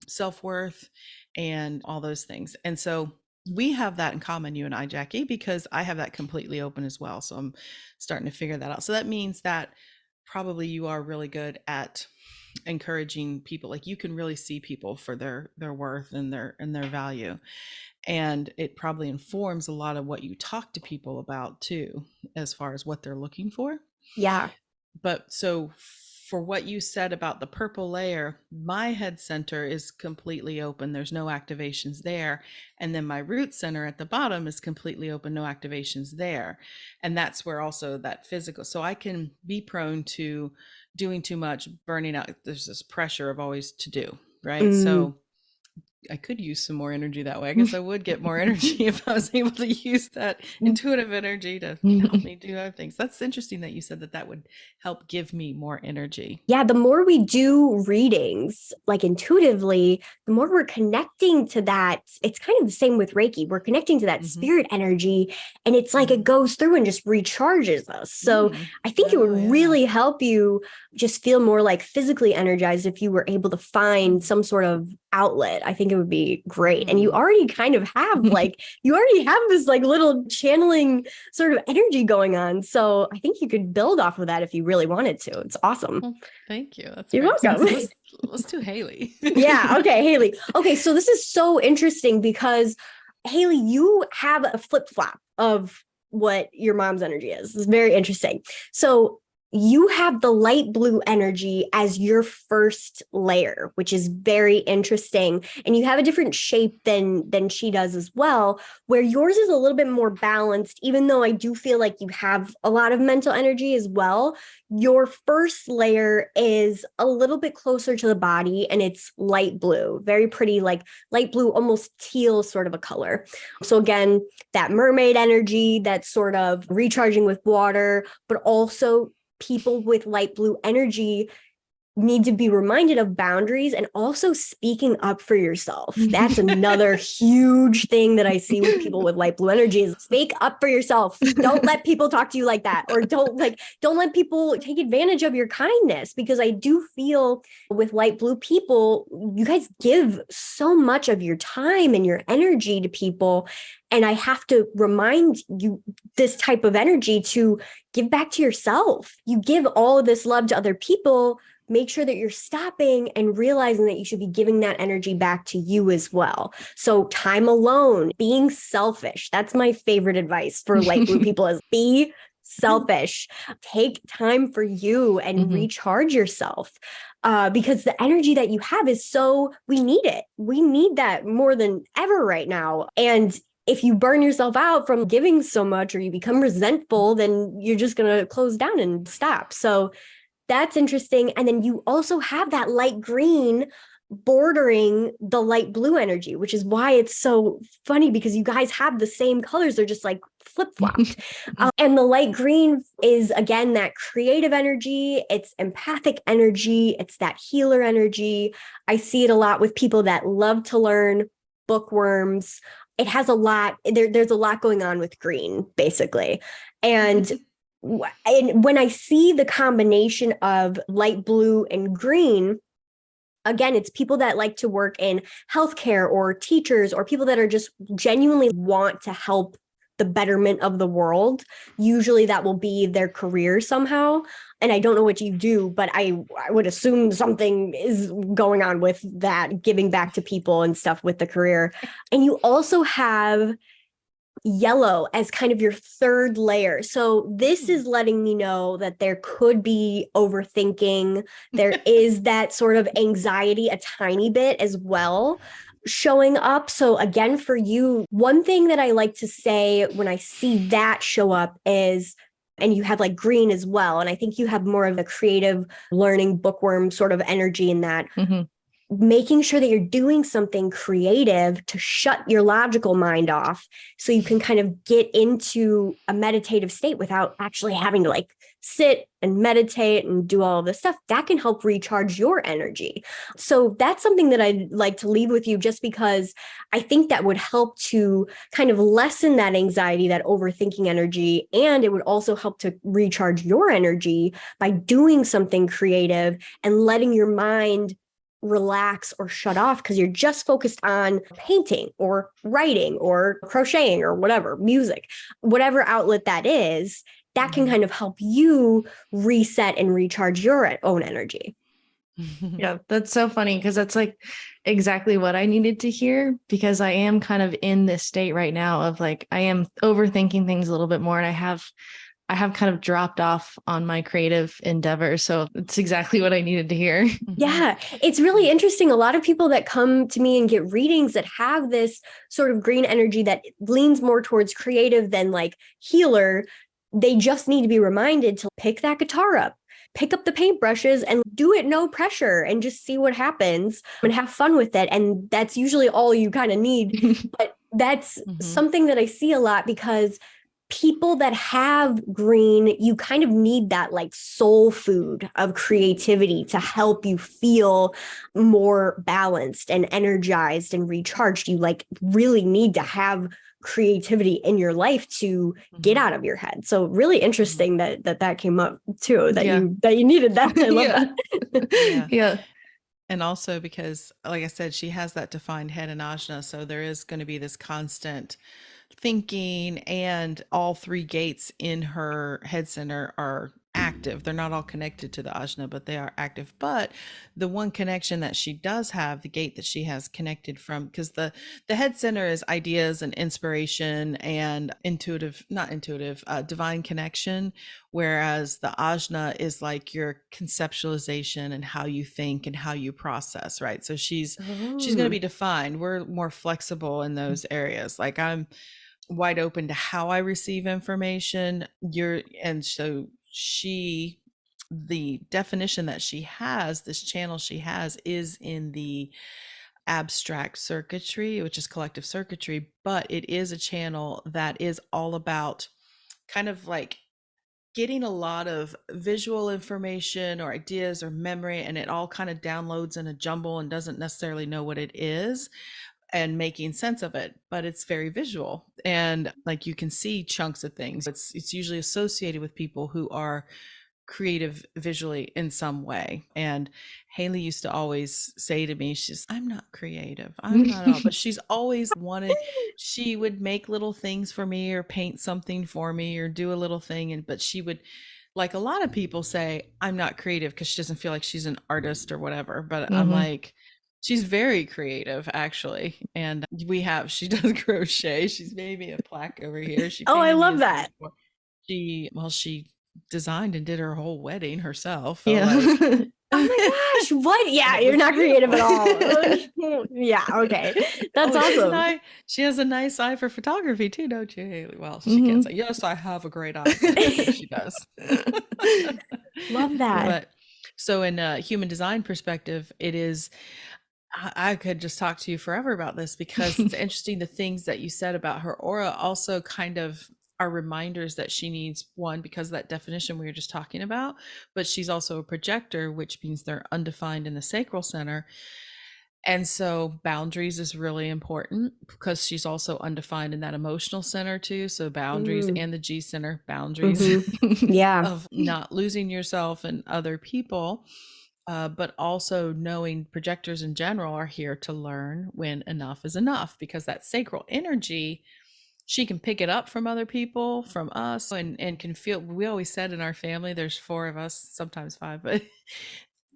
self-worth, and all those things. And so we have that in common, you and I, Jackie, because I have that completely open as well. So I'm starting to figure that out. So that means that probably you are really good at encouraging people. Like you can really see people for their worth and their value, and it probably informs a lot of what you talk to people about too, as far as what they're looking for. Yeah. But so for what you said about the purple layer, my head center is completely open. There's no activations there. And then my root center at the bottom is completely open, no activations there. And that's where also that physical, so I can be prone to doing too much, burning out. There's this pressure of always to do, right? Mm. So I could use some more energy that way. I guess I would get more energy if I was able to use that intuitive energy to help me do other things. That's interesting that you said that that would help give me more energy. Yeah, the more we do readings, like intuitively, the more we're connecting to that. It's kind of the same with Reiki. We're connecting to that Mm-hmm. spirit energy, and it's like it Mm-hmm. goes through and just recharges us. So Mm. I think it would Oh, yeah. really help you just feel more like physically energized if you were able to find some sort of outlet. I think it would be great. And you Mm. already kind of have like, you already have this like little channeling sort of energy going on. So I think you could build off of that if you really wanted to. It's awesome. Well, thank you. That's You're very kind. So welcome. let's do Haley. Yeah. Okay, Haley. Okay, so this is so interesting because Haley, you have a flip flop of what your mom's energy is. It's very interesting. So you have the light blue energy as your first layer, which is very interesting. And you have a different shape than she does as well, where yours is a little bit more balanced, even though I do feel like you have a lot of mental energy as well. Your first layer is a little bit closer to the body and it's light blue, very pretty, like light blue, almost teal sort of a color. So again, that mermaid energy, that's sort of recharging with water, but also people with light blue energy need to be reminded of boundaries and also speaking up for yourself. That's another huge thing that I see with people with light blue energy is speak up for yourself. Don't let people talk to you like that, or don't let people take advantage of your kindness, because I do feel with light blue people, you guys give so much of your time and your energy to people. And I have to remind you this type of energy to give back to yourself. You give all of this love to other people. Make sure that you're stopping and realizing that you should be giving that energy back to you as well. So time alone, being selfish. That's my favorite advice for light blue people is be selfish. Take time for you and recharge yourself. Because the energy that you have is we need it. We need that more than ever right now. And if you burn yourself out from giving so much or you become resentful, then you're just going to close down and stop. So that's interesting. And then you also have that light green bordering the light blue energy, which is why it's so funny because you guys have the same colors. They're just like flip-flopped. And the light green is, again, that creative energy. It's empathic energy. It's that healer energy. I see it a lot with people that love to learn, bookworms. It has a lot, there's a lot going on with green, basically. And when I see the combination of light blue and green, again, it's people that like to work in healthcare or teachers or people that are just genuinely want to help the betterment of the world. Usually that will be their career somehow. And I don't know what you do, but I would assume something is going on with that, giving back to people and stuff with the career. And you also have yellow as kind of your third layer. So this is letting me know that there could be overthinking. There is that sort of anxiety a tiny bit as well showing up. So again, for you, one thing that I like to say when I see that show up is, and you have like green as well, and I think you have more of a creative learning bookworm sort of energy in that. Making sure that you're doing something creative to shut your logical mind off so you can kind of get into a meditative state without actually having to like sit and meditate and do all of this stuff. That can help recharge your energy. So that's something that I'd like to leave with you, just because I think that would help to kind of lessen that anxiety, that overthinking energy. And it would also help to recharge your energy by doing something creative and letting your mind relax or shut off, because you're just focused on painting or writing or crocheting or whatever, music, whatever outlet that is, that can kind of help you reset and recharge your own energy. Yeah, that's so funny, because that's like exactly what I needed to hear, because I am kind of in this state right now of like, I am overthinking things a little bit more, and I have kind of dropped off on my creative endeavors. So it's exactly what I needed to hear. Yeah, it's really interesting. A lot of people that come to me and get readings that have this sort of green energy that leans more towards creative than like healer, they just need to be reminded to pick that guitar up, pick up the paintbrushes and do it no pressure and just see what happens and have fun with it. And that's usually all you kind of need. But that's something that I see a lot, because people that have green, you kind of need that like soul food of creativity to help you feel more balanced and energized and recharged. You like really need to have creativity in your life to get out of your head. So really interesting that came up too, that you needed that. I love that. Yeah. And also because, like I said, she has that defined head and ajna. So there is going to be this constant thinking, and all three gates in her head center are active. They're not all connected to the ajna, but they are active. But the one connection that she does have, the gate that she has connected from, because the head center is ideas and inspiration and divine connection, whereas the ajna is like your conceptualization and how you think and how you process, right? So she's going to be defined. We're more flexible in those areas. Like I'm wide open to how I receive information. The definition that she has, this channel she has, is in the abstract circuitry, which is collective circuitry, but it is a channel that is all about kind of like getting a lot of visual information or ideas or memory, and it all kind of downloads in a jumble and doesn't necessarily know what it is, and making sense of it, but it's very visual, and like you can see chunks of things. It's usually associated with people who are creative visually in some way. And Haley used to always say to me, I'm not creative, I'm not at all, but she's always she would make little things for me or paint something for me or do a little thing. But she would, like a lot of people, say I'm not creative because she doesn't feel like she's an artist or whatever. But I'm like, she's very creative, actually. And she does crochet. She's made me a plaque over here. I love that. She designed and did her whole wedding herself. So oh my gosh, what? Yeah, you're not creative at all. Yeah, okay. That's awesome. She has a nice eye for photography too, don't you, Haley? Well, she can't say, yes, I have a great eye. She does. Love that. But so in a human design perspective, it is, I could just talk to you forever about this, because it's interesting, the things that you said about her aura also kind of are reminders that she needs, one, because of that definition we were just talking about, but she's also a projector, which means they're undefined in the sacral center. And so boundaries is really important because she's also undefined in that emotional center too. So boundaries and the G center, boundaries Yeah. of not losing yourself and other people. But also knowing projectors in general are here to learn when enough is enough, because that sacral energy, she can pick it up from other people, from us, and can feel. We always said in our family, there's 4 of us, sometimes 5, but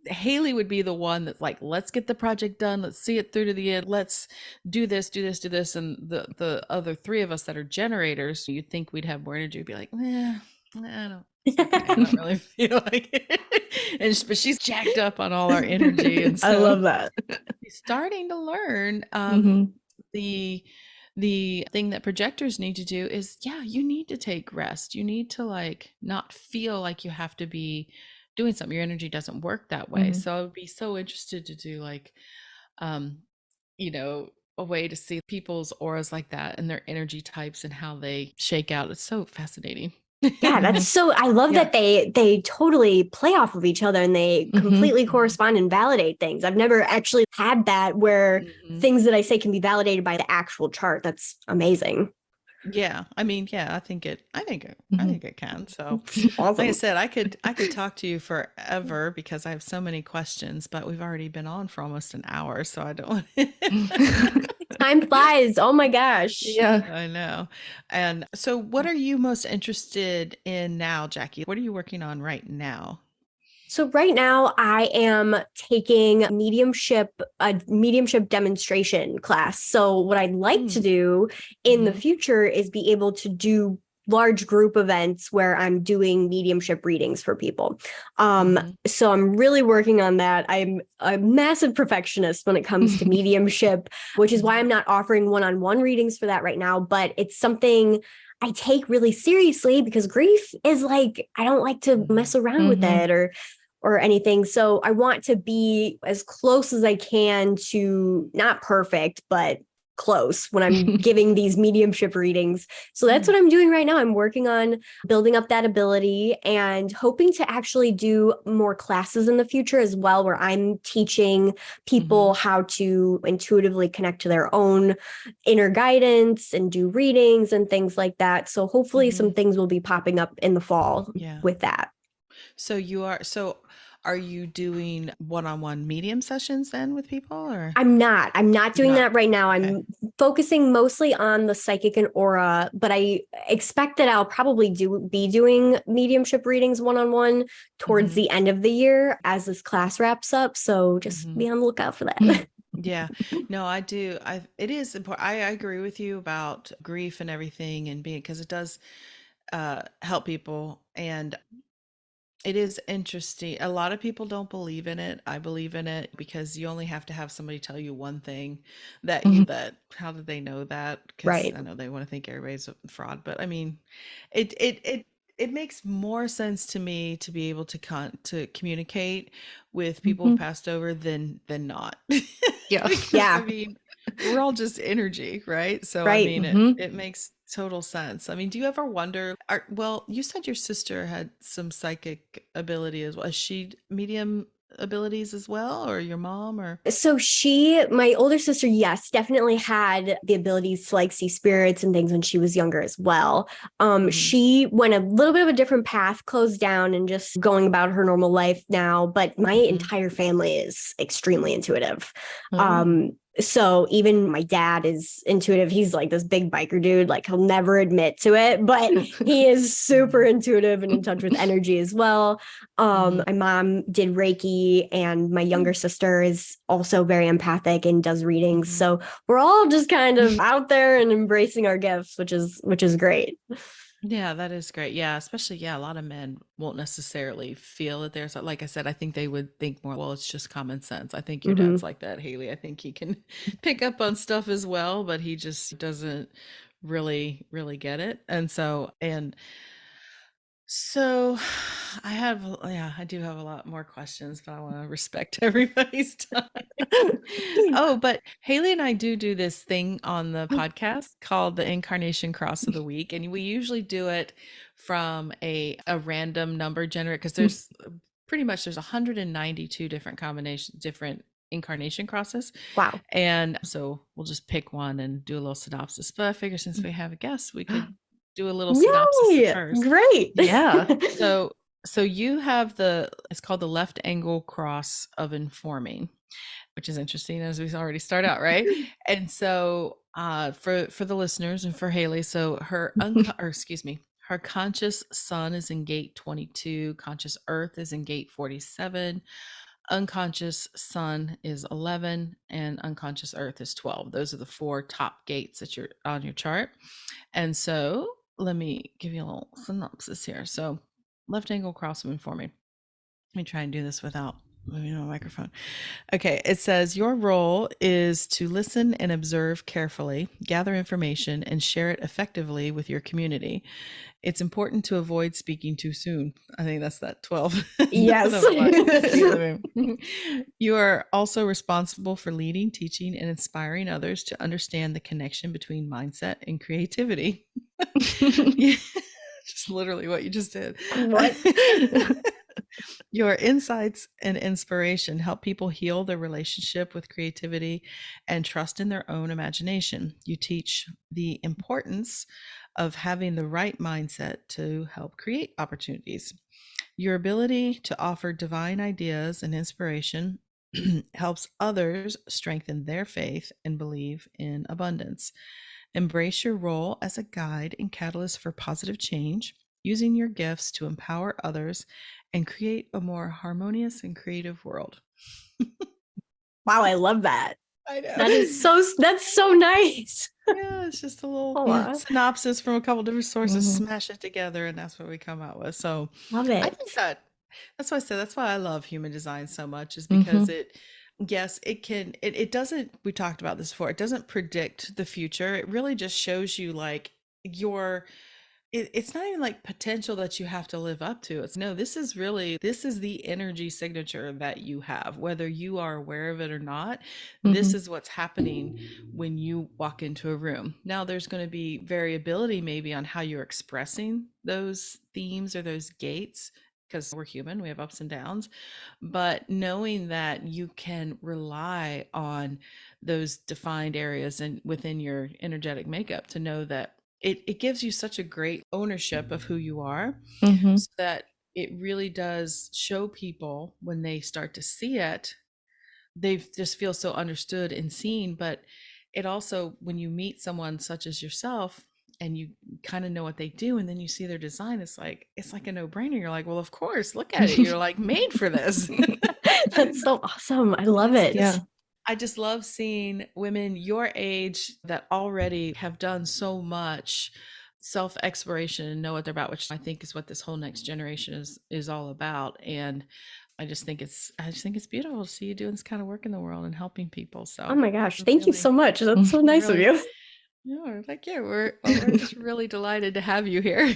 Haley would be the one that's like, let's get the project done, let's see it through to the end, let's do this, do this, do this. And the other 3 of us that are generators, you'd think we'd have more energy, would be like, I don't, it's okay, I don't really feel like it. But she's jacked up on all our energy, and so I love that. she's starting to learn. The thing that projectors need to do is, yeah, you need to take rest. You need to like not feel like you have to be doing something. Your energy doesn't work that way. So I would be so interested to do like a way to see people's auras like that and their energy types and how they shake out. It's so fascinating. Yeah, that's so, I love that they totally play off of each other and they completely correspond and validate things. I've never actually had that where things that I say can be validated by the actual chart. That's amazing. Yeah, I mean, yeah, I think it can. So, Awesome. like I said, I could talk to you forever because I have so many questions, but we've already been on for almost an hour, so I don't. Time flies. Oh my gosh. Yeah. I know. And so, what are you most interested in now, Jackie? What are you working on right now? So right now I am taking a mediumship demonstration class. So what I'd like to do in the future is be able to do large group events where I'm doing mediumship readings for people. So I'm really working on that. I'm a massive perfectionist when it comes to mediumship, which is why I'm not offering one-on-one readings for that right now, but it's something I take really seriously because grief is like, I don't like to mess around with it or anything. So I want to be as close as I can to not perfect, but close when I'm giving these mediumship readings. So that's what I'm doing right now. I'm working on building up that ability and hoping to actually do more classes in the future as well, where I'm teaching people how to intuitively connect to their own inner guidance and do readings and things like that. So hopefully some things will be popping up in the fall with that. So are you doing one-on-one medium sessions then with people, or? I'm not doing that right now. Okay. I'm focusing mostly on the psychic and aura, but I expect that I'll probably be doing mediumship readings one-on-one towards the end of the year as this class wraps up. So just be on the lookout for that. Yeah, no, I do. It is important. I agree with you about grief and everything, and because it does help people. And it is interesting. A lot of people don't believe in it. I believe in it because you only have to have somebody tell you one thing that how did they know that? Because I know they want to think everybody's a fraud, but I mean, it makes more sense to me to be able to communicate with people who passed over than not. Yeah. Because, I mean, we're all just energy, right? So I mean, it makes total sense. I mean, do you ever wonder, well, you said your sister had some psychic ability as well. Is she medium abilities as well, or your mom, or? So my older sister, yes, definitely had the abilities to like see spirits and things when she was younger as well. She went a little bit of a different path, closed down and just going about her normal life now, but my entire family is extremely intuitive. So even my dad is intuitive. He's like this big biker dude, like he'll never admit to it, but he is super intuitive and in touch with energy as well. My mom did Reiki and my younger sister is also very empathic and does readings. So we're all just kind of out there and embracing our gifts, which is great. Yeah, that is great. Yeah, especially, a lot of men won't necessarily feel that there's, like I said, I think they would think more, well, it's just common sense. I think your dad's like that, Haley. I think he can pick up on stuff as well, but he just doesn't really get it. And so So I do have a lot more questions, but I want to respect everybody's time. Oh, but Haley and I do this thing on the podcast called the Incarnation Cross of the Week. And we usually do it from a random number generator because there's 192 different combinations, different incarnation crosses. Wow. And so we'll just pick one and do a little synopsis. But I figure since we have a guest, we could do a little synopsis Yay! first. Great. Yeah. So you have it's called the left angle cross of informing, which is interesting as we already start out, right? And so for the listeners and for Haley, so her her conscious sun is in gate 22, conscious earth is in gate 47, unconscious sun is 11, and unconscious earth is 12. Those are the 4 top gates that you're on your chart. And so let me give you a little synopsis here. So left angle cross of informing. Let me try and do this without moving my microphone. Okay, it says your role is to listen and observe carefully, gather information, and share it effectively with your community. It's important to avoid speaking too soon. I think that's that 12. Yes. You are also responsible for leading, teaching, and inspiring others to understand the connection between mindset and creativity. Just literally what you just did. What? Your insights and inspiration help people heal their relationship with creativity and trust in their own imagination. You teach the importance of having the right mindset to help create opportunities. Your ability to offer divine ideas and inspiration helps others strengthen their faith and believe in abundance. Embrace your role as a guide and catalyst for positive change, using your gifts to empower others and create a more harmonious and creative world. Wow, I love that. I know. That's so nice. Yeah, it's just a little synopsis from a couple different sources, smash it together, and that's what we come out with. So love it. I think that's why I said that's why I love human design so much, is because it doesn't, we talked about this before, it doesn't predict the future. It really just shows you like it's not even like potential that you have to live up to. It's no, this is the energy signature that you have, whether you are aware of it or not. This is what's happening when you walk into a room. Now there's going to be variability maybe on how you're expressing those themes or those gates, because we're human, we have ups and downs, but knowing that you can rely on those defined areas and within your energetic makeup to know that it gives you such a great ownership of who you are, so that it really does show people when they start to see it, they just feel so understood and seen. But it also, when you meet someone such as yourself and you kind of know what they do, and then you see their design, it's like a no-brainer. You're like, well, of course, look at it. You're like made for this. That's so awesome. I love it. Yeah. I just love seeing women your age that already have done so much self-exploration and know what they're about, which I think is what this whole next generation is all about. And I just think it's beautiful to see you doing this kind of work in the world and helping people. So oh my gosh, thank you so much. That's so nice of you. No, we're just really delighted to have you here.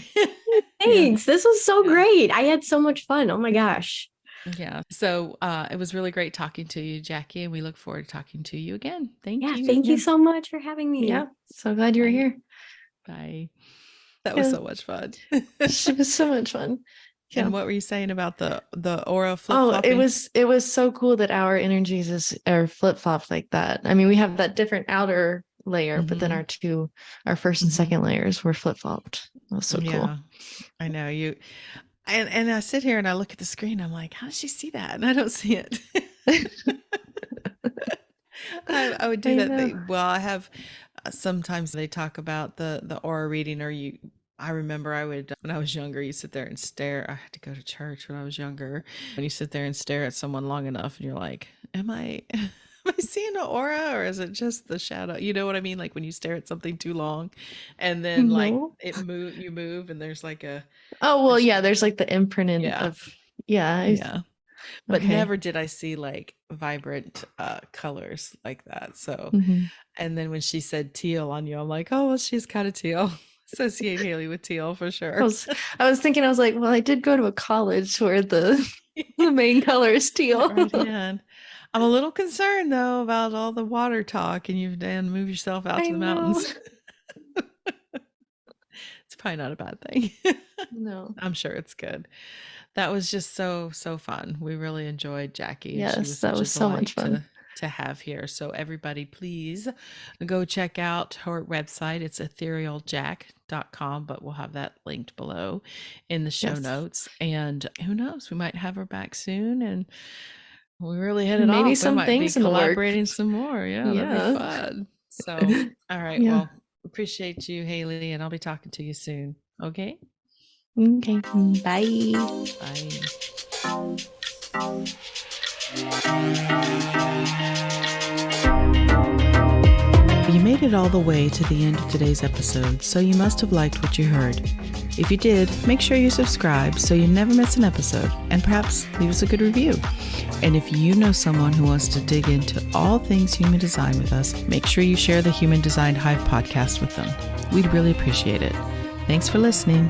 Thanks. This was so great. I had so much fun. Oh my gosh. Yeah. So it was really great talking to you, Jackie, and we look forward to talking to you again. Thank you. Thank you so much for having me. Yeah. So glad you were here. Bye. That was so much fun. It was so much fun. Yeah. And what were you saying about the aura flip-flopping? It was so cool that our energies are flip-flopped like that. I mean, we have that different outer layer, but then our first and second layers were flip-flopped. That was so cool. I know you. And I sit here and I look at the screen. I'm like, how does she see that? And I don't see it. I would do that. Well, I have sometimes they talk about the aura reading, or I remember I would, when I was younger, you sit there and stare. I had to go to church when I was younger. When you sit there and stare at someone long enough and you're like, am I seeing an aura, or is it just the shadow? You know what I mean? Like when you stare at something too long and then like you move and there's like there's like the imprint of but never did I see like vibrant colors like that. So and then when she said teal on you, I'm like, oh well, she's kind of teal. associate Haley with teal for sure. I was thinking, I was like, well, I did go to a college where the main color is teal. Right in. I'm a little concerned though about all the water talk, and you've done move yourself out to the mountains. It's probably not a bad thing. No, I'm sure it's good. That was just so fun. We really enjoyed Jackie. Yes, that was so much fun to have here. So everybody, please go check out her website. It's etherealjack.com, but we'll have that linked below in the show notes. And who knows, we might have her back soon, and we really hit it off. Maybe some things in the works. Collaborating some more. Yeah, that'd be fun. So, all right. Yeah. Well, appreciate you, Haley, and I'll be talking to you soon. Okay. Okay. Bye. Bye. You made it all the way to the end of today's episode, so you must have liked what you heard. If you did, make sure you subscribe so you never miss an episode, and perhaps leave us a good review. And if you know someone who wants to dig into all things human design with us, make sure you share the Human Design Hive podcast with them. We'd really appreciate it. Thanks for listening.